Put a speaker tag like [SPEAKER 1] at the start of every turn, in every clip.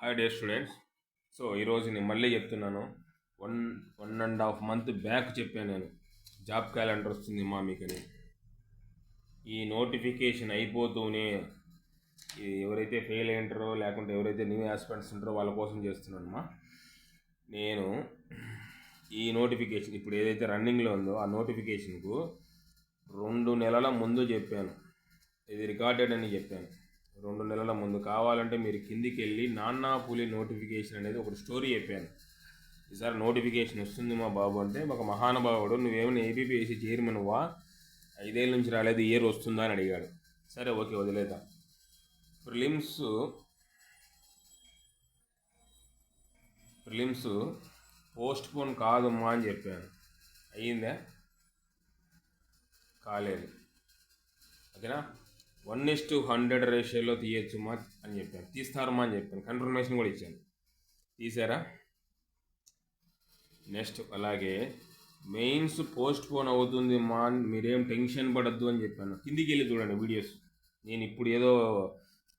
[SPEAKER 1] Hi day students. So ఈరోజు నేను మళ్ళీ చెప్తున్నాను. వన్ 1.5 month బ్యాక్ చెప్పాను నేను, జాబ్ క్యాలెండర్ వస్తుంది మా మీకని. ఈ నోటిఫికేషన్ అయిపోతూనే ఎవరైతే ఫెయిల్ అయ్యింటారో లేకుంటే ఎవరైతే న్యూ ఆస్పిరెంట్స్ ఉంటారో వాళ్ళ కోసం చేస్తున్నాను మా. నేను ఈ నోటిఫికేషన్ ఇప్పుడు ఏదైతే రన్నింగ్లో ఉందో ఆ నోటిఫికేషన్కు 2 నెలల ముందు చెప్పాను. ఇది రికార్డెడ్ అని చెప్పాను. 2 నెలల ముందు. కావాలంటే మీరు కిందికి వెళ్ళి నాన్నా పులి నోటిఫికేషన్ అనేది ఒకటి స్టోరీ చెప్పాను. ఈసారి నోటిఫికేషన్ వస్తుంది మా బాబు అంటే, ఒక మహానుభావుడు నువ్వేమైనా ఏపీపీఎస్సీ చైర్మన్ వా, 5 ఏళ్ళ నుంచి రాలేదు, ఇయర్ వస్తుందా అని అడిగాడు. సరే ఓకే వదిలేదా. ప్రిలిమ్స్ పోస్ట్ పోన్ కాదమ్మా అని చెప్పాను. అయ్యిందా? కాలేదు. ఓకేనా. 1:100 రేషియోలో తీయచ్చుమా అని చెప్పాను. తీస్తారమ్మా అని చెప్పాను. కన్ఫర్మేషన్ కూడా ఇచ్చాను. తీసారా? నెక్స్ట్ అలాగే మెయిన్స్ పోస్ట్ పోన్ అవుతుంది మా, మీరేం టెన్షన్ పడద్దు అని చెప్పాను. కిందికి వెళ్ళి చూడండి వీడియోస్. నేను ఇప్పుడు ఏదో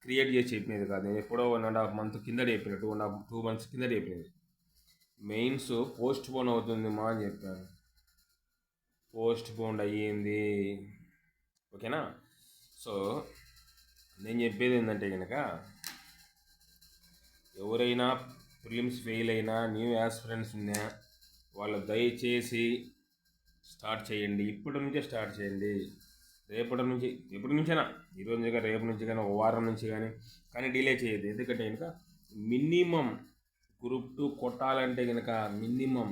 [SPEAKER 1] క్రియేట్ చేసి చెప్పినది కాదు, నేను ఎప్పుడో 1.5 month కింద చెప్పిన, 2 months కింద చెప్పినది. మెయిన్స్ పోస్ట్ పోన్ అవుతుంది మా అని చెప్పాను. పోస్ట్ పోన్ అయ్యింది. ఓకేనా. సో నేను చెప్పేది ఏంటంటే కనుక, ఎవరైనా ప్రిలిమ్స్ ఫెయిల్ అయినా, న్యూ యాస్పిరెంట్స్ ఉన్నా, వాళ్ళు దయచేసి స్టార్ట్ చేయండి. ఇప్పటి నుంచే స్టార్ట్ చేయండి. ఎప్పటి నుంచైనా, ఈరోజు నుంచి కానీ, రేపు నుంచి కానీ, ఒక వారం నుంచి కానీ డిలే చేయద్దు. ఎందుకంటే కనుక మినిమం గ్రూప్ 2 కొట్టాలంటే కనుక మినిమం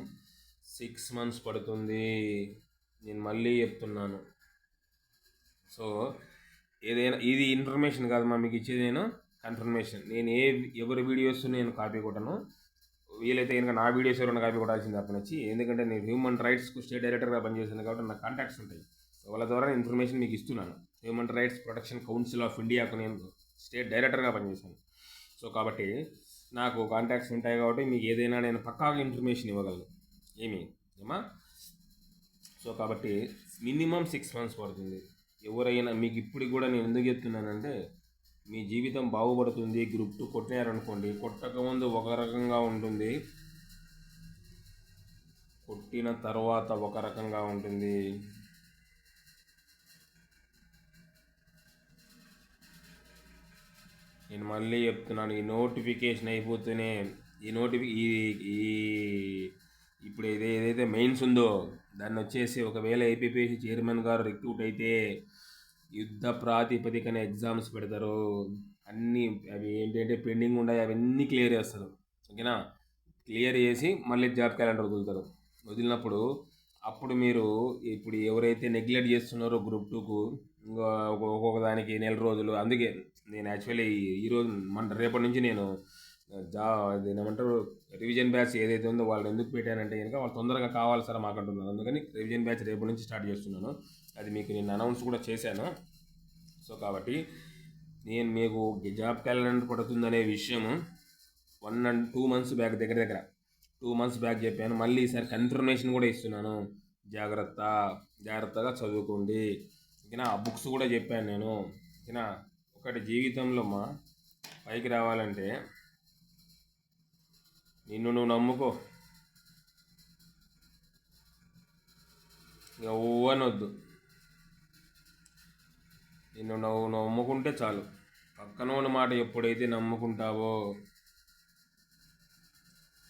[SPEAKER 1] 6 months పడుతుంది. నేను మళ్ళీ చెప్తున్నాను. సో ఏదైనా ఇది ఇన్ఫర్మేషన్ కాదు మా మీకు ఇచ్చేది, నేను కన్ఫర్మేషన్. నేను ఎవరి వీడియోస్ నేను కాపీ కొట్టను. వీలైతే కనుక నా వీడియోస్ ఎవరైనా కాపీ కొట్టాల్సింది అప్పటి. ఎందుకంటే నేను హ్యూమన్ రైట్స్కు స్టేట్ డైరెక్టర్గా పనిచేశాను కాబట్టి నా కాంటాక్ట్స్ ఉంటాయి. వాళ్ళ ద్వారా ఇన్ఫర్మేషన్ మీకు ఇస్తున్నాను. Human rights protection council of ఇండియాకు నేను స్టేట్ డైరెక్టర్గా పనిచేశాను. సో కాబట్టి నాకు కాంటాక్ట్స్ ఉంటాయి కాబట్టి మీకు ఏదైనా నేను పక్కాగా ఇన్ఫర్మేషన్ ఇవ్వగలను. ఏమా. సో కాబట్టి మినిమం 6 months పడుతుంది. ఎవరైనా మీకు ఇప్పుడు కూడా నేను ఎందుకు చెప్తున్నానంటే, మీ జీవితం బాగుపడుతుంది. గ్రూప్ 2 కొట్టినారనుకోండి, కొట్టకముందు ఒక రకంగా ఉంటుంది, కొట్టిన తర్వాత ఒక రకంగా ఉంటుంది. నేను మళ్ళీ చెప్తున్నాను, ఈ నోటిఫికేషన్ అయిపోతేనే ఇప్పుడు ఏదైతే మెయిన్స్ ఉందో దాన్ని వచ్చేసి, ఒకవేళ ఏపీపీఎస్సీ చైర్మన్ గారు రిక్రూట్ అయితే యుద్ధ ప్రాతిపదికన ఎగ్జామ్స్ పెడతారు. అన్నీ అవి ఏంటంటే పెండింగ్ ఉన్నాయి, అవన్నీ క్లియర్ చేస్తారు. ఓకేనా. క్లియర్ చేసి మళ్ళీ జాబ్ క్యాలెండర్ వదులుతారు. వదిలినప్పుడు అప్పుడు మీరు ఇప్పుడు ఎవరైతే నెగ్లెక్ట్ చేస్తున్నారో గ్రూప్ 2కు, ఇంకా ఒక్కొక్క దానికి 4 రోజులు. అందుకే నేను యాక్చువల్లీ ఈరోజు రేపటి నుంచి నేను ఏమంటారు రివిజన్ బ్యాచ్ ఏదైతే ఉందో వాళ్ళు ఎందుకు పెట్టానంటే కనుక, వాళ్ళు తొందరగా కావాలి సార్ మాకు అంటున్నారు. అందుకని రివిజన్ బ్యాచ్ రేపటి నుంచి స్టార్ట్ చేస్తున్నాను. అది మీకు నేను అనౌన్స్ కూడా చేశాను. సో కాబట్టి నేను మీకు జాబ్ క్యాలెండర్ పడుతుందనే విషయము 1 and 2 months బ్యాక్, దగ్గర 2 months బ్యాక్ చెప్పాను. మళ్ళీ ఈసారి కన్ఫర్మేషన్ కూడా ఇస్తున్నాను. జాగ్రత్తగా చదువుకోండి. ఓకేనా. ఆ బుక్స్ కూడా చెప్పాను నేను. ఓకేనా. ఒకటి జీవితంలో పైకి రావాలంటే నిన్ను నువ్వు నమ్ముకో. ఎవ్వనొద్దు. నిన్ను నువ్వు నమ్ముకుంటే చాలు. పక్కనోని మాట ఎప్పుడైతే నమ్ముకుంటావో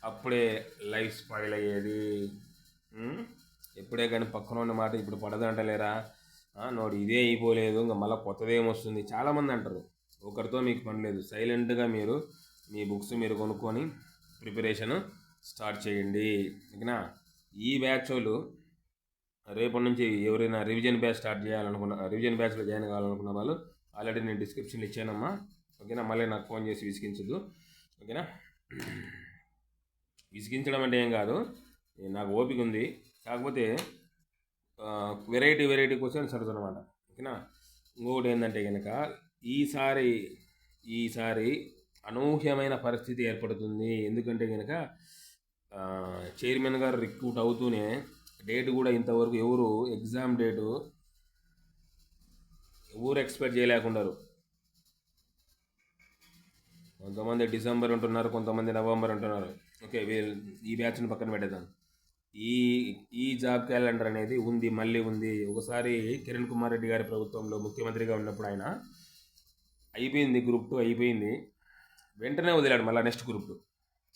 [SPEAKER 1] అప్పుడే లైఫ్ స్పాయిల్ అయ్యేది. ఎప్పుడే కానీ పక్కనోని మాట ఇప్పుడు పడదంటలేరా, నోడు ఇదే అయిపోలేదు ఇంకా మళ్ళీ కొత్తది ఏమొస్తుంది. చాలామంది అంటారు. ఒకరితో మీకు పని లేదు. సైలెంట్గా మీరు మీ బుక్స్ మీరు కొనుక్కొని ప్రిపరేషన్ స్టార్ట్ చేయండి. ఓకేనా. ఈ బ్యాచ్ వాళ్ళు రేపటి నుంచి ఎవరైనా రివిజన్ బ్యాచ్ రివిజన్ బ్యాచ్లో జాయిన్ కావాలనుకున్న వాళ్ళు ఆల్రెడీ నేను డిస్క్రిప్షన్లో ఇచ్చానమ్మా. ఓకేనా. మళ్ళీ నాకు ఫోన్ చేసి విసిగించద్దు. ఓకేనా. విసిగించడం అంటే ఏం కాదు, నాకు ఓపిక ఉంది. కాకపోతే వెరైటీ క్వశ్చన్స్ అడుగుతానమాట. ఓకేనా. ఇంకొకటి ఏంటంటే కనుక, ఈసారి అనూహ్యమైన పరిస్థితి ఏర్పడుతుంది. ఎందుకంటే కనుక చైర్మన్ గారు రిక్రూట్ అవుతూనే డేట్ కూడా ఇంతవరకు ఎగ్జామ్ డేటు ఎవరు ఎక్స్పెక్ట్ చేయలేకున్నారు. కొంతమంది డిసెంబర్ ఉంటున్నారు, కొంతమంది నవంబర్ ఉంటున్నారు. ఓకే, ఈ బ్యాచ్ని పక్కన పెట్టేద్దాం. ఈ ఈ జాబ్ క్యాలెండర్ అనేది ఉంది, మళ్ళీ ఉంది. ఒకసారి కిరణ్ కుమార్ రెడ్డి గారి ప్రభుత్వంలో ముఖ్యమంత్రిగా ఉన్నప్పుడు ఆయన అయిపోయింది, గ్రూప్ 2 అయిపోయింది, వెంటనే వదిలాడు మళ్ళీ నెక్స్ట్ గ్రూప్ 2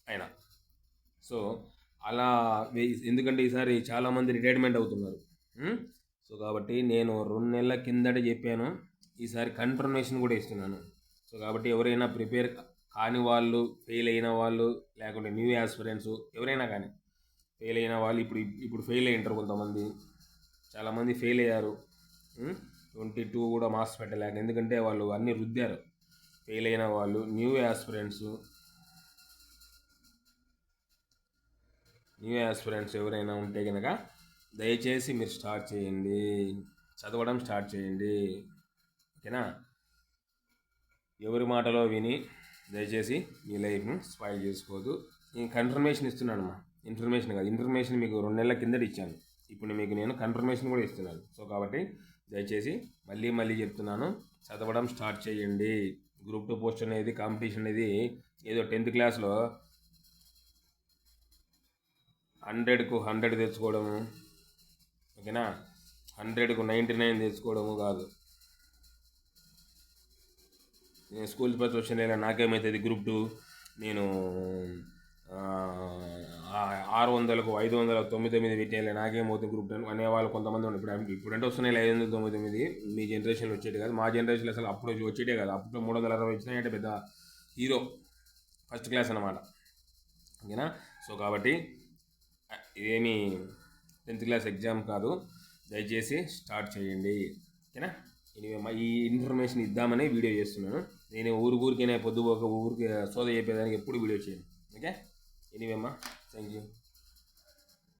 [SPEAKER 1] ఆయన. సో అలా ఎందుకంటే ఈసారి చాలామంది రిటైర్మెంట్ అవుతున్నారు. సో కాబట్టి నేను 2 నెలల కిందట చెప్పాను, ఈసారి కన్ఫర్మేషన్ కూడా ఇస్తున్నాను. సో కాబట్టి ఎవరైనా ప్రిపేర్ కాని వాళ్ళు, ఫెయిల్ అయిన వాళ్ళు, లేకుంటే న్యూ యాస్పిరెంట్స్ ఎవరైనా కానీ ఫెయిల్ అయిన వాళ్ళు, ఇప్పుడు ఫెయిల్ అయ్యింటారు కొంతమంది, చాలామంది ఫెయిల్ అయ్యారు. 22 కూడా మార్క్స్ పెట్టలేక, ఎందుకంటే వాళ్ళు అన్నీ రుద్దారు. ఫెయిల్ అయిన వాళ్ళు, న్యూ యాస్పిరెంట్స్ ఎవరైనా ఉంటే కనుక దయచేసి మీరు స్టార్ట్ చేయండి, చదవడం స్టార్ట్ చేయండి. ఓకేనా? ఎవరి మాటలో విని దయచేసి మీ లైఫ్ని స్పాయిల్ చేసుకోవద్దు. నేను కన్ఫర్మేషన్ ఇస్తున్నానమ్మా, ఇన్ఫర్మేషన్ కాదు. ఇన్ఫర్మేషన్ మీకు 2 నెలల కిందట ఇచ్చాను, ఇప్పుడు మీకు నేను కన్ఫర్మేషన్ కూడా ఇస్తున్నాను. సో కాబట్టి దయచేసి మళ్ళీ చెప్తున్నాను, చదవడం స్టార్ట్ చేయండి. గ్రూప్ 2 పోస్ట్ అనేది, కాంపిటీషన్ అనేది ఏదో 10th క్లాస్లో 100కు 100 తెచ్చుకోవడము, ఓకేనా, 100కు 99 తెచ్చుకోవడము కాదు. నేను స్కూల్ ఫస్ట్ వచ్చిన నాకేమవుతుంది, గ్రూప్ 2 నేను 600కు 599 పెట్టేయాలి, నాకేమవుతుంది గ్రూప్ 2 అనేవాళ్ళు కొంతమంది ఉన్నారు. ఇప్పుడంటే వస్తున్నాయి 599. మీ జనరేషన్లో వచ్చేటి కాదు, మా జనరేషన్లో అసలు అప్పుడు వచ్చేటే కాదు. అప్పుడు 360 వచ్చినాయంటే పెద్ద హీరో, ఫస్ట్ క్లాస్ అన్నమాట. ఓకేనా? సో కాబట్టి ఇదేమి 10th క్లాస్ ఎగ్జామ్ కాదు, దయచేసి స్టార్ట్ చేయండి. ఓకేనా? ఈ ఇన్ఫర్మేషన్ ఇద్దామని వీడియో చేస్తున్నాను. నేను ఊరికైనా పొద్దుపోక ఊరికి సోద చెప్పేదానికి ఎప్పుడు వీడియో చేయను. ఓకే, ఎనీవేమ్మా, థ్యాంక్ యూ.